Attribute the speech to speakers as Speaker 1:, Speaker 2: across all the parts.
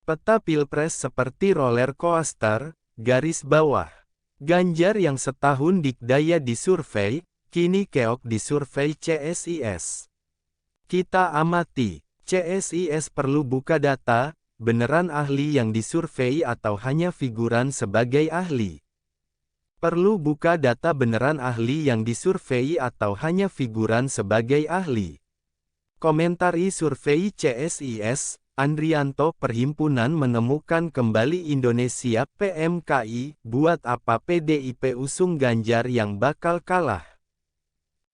Speaker 1: Peta Pilpres seperti roller coaster, garis bawah. Ganjar yang setahun dikdaya di survei, kini keok di survei CSIS. Kita amati, CSIS perlu buka data, beneran ahli yang disurvei atau hanya figuran sebagai ahli. Perlu buka data beneran ahli yang disurvei atau hanya figuran sebagai ahli. Komentari survei CSIS, Andrianto Perhimpunan menemukan kembali Indonesia PMKI, buat apa PDIP usung Ganjar yang bakal kalah?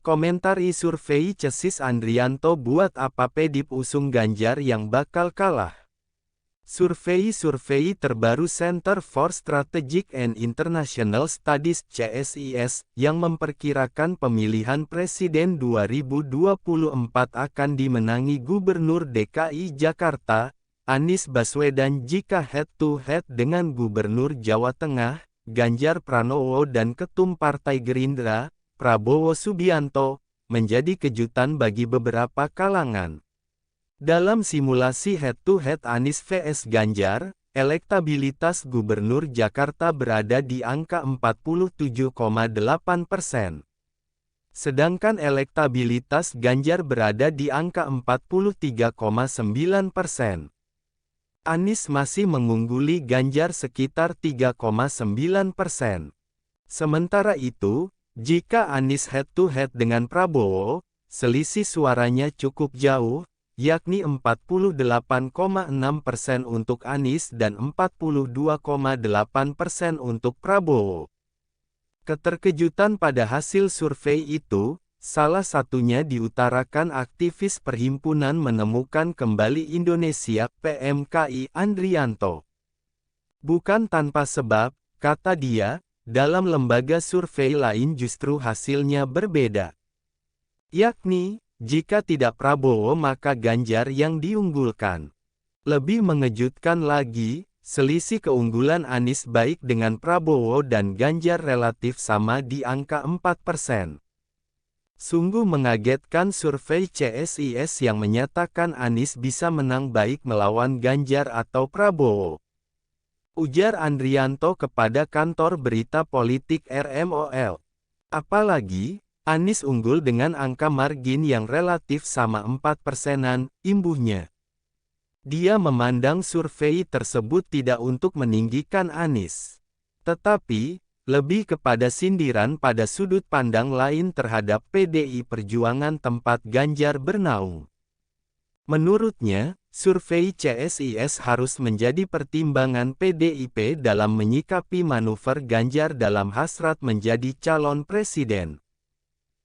Speaker 1: Komentari survei CSIS Andrianto buat apa PDIP usung Ganjar yang bakal kalah? Survei terbaru Center for Strategic and International Studies CSIS, yang memperkirakan pemilihan presiden 2024 akan dimenangi Gubernur DKI Jakarta, Anies Baswedan jika head-to-head dengan Gubernur Jawa Tengah, Ganjar Pranowo dan Ketum Partai Gerindra, Prabowo Subianto, menjadi kejutan bagi beberapa kalangan. Dalam simulasi head-to-head Anies vs Ganjar, elektabilitas Gubernur Jakarta berada di angka 47,8%. Sedangkan elektabilitas Ganjar berada di angka 43,9%. Anies masih mengungguli Ganjar sekitar 3,9%. Sementara itu, jika Anies head-to-head dengan Prabowo, selisih suaranya cukup jauh, yakni 48,6% untuk Anies dan 42,8% untuk Prabowo. Keterkejutan pada hasil survei itu, salah satunya diutarakan aktivis Perhimpunan Menemukan Kembali Indonesia PMKI Andrianto. Bukan tanpa sebab, kata dia, dalam lembaga survei lain justru hasilnya berbeda. Yakni, jika tidak Prabowo maka Ganjar yang diunggulkan. Lebih mengejutkan lagi, selisih keunggulan Anies baik dengan Prabowo dan Ganjar relatif sama di angka 4%. Sungguh mengagetkan survei CSIS yang menyatakan Anies bisa menang baik melawan Ganjar atau Prabowo. Ujar Andrianto kepada kantor berita politik RMOL. Apalagi, Anies unggul dengan angka margin yang relatif sama 4%-an, imbuhnya. Dia memandang survei tersebut tidak untuk meninggikan Anies, tetapi lebih kepada sindiran pada sudut pandang lain terhadap PDI Perjuangan tempat Ganjar bernaung. Menurutnya, survei CSIS harus menjadi pertimbangan PDIP dalam menyikapi manuver Ganjar dalam hasrat menjadi calon presiden.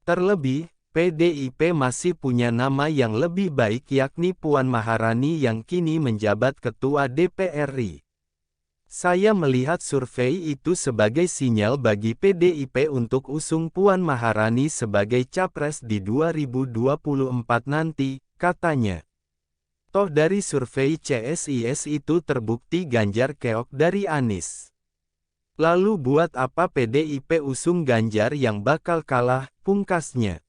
Speaker 1: Terlebih, PDIP masih punya nama yang lebih baik yakni Puan Maharani yang kini menjabat Ketua DPR RI. Saya melihat survei itu sebagai sinyal bagi PDIP untuk usung Puan Maharani sebagai capres di 2024 nanti, katanya. Toh dari survei CSIS itu terbukti Ganjar keok dari Anies. Lalu buat apa PDIP usung Ganjar yang bakal kalah, pungkasnya.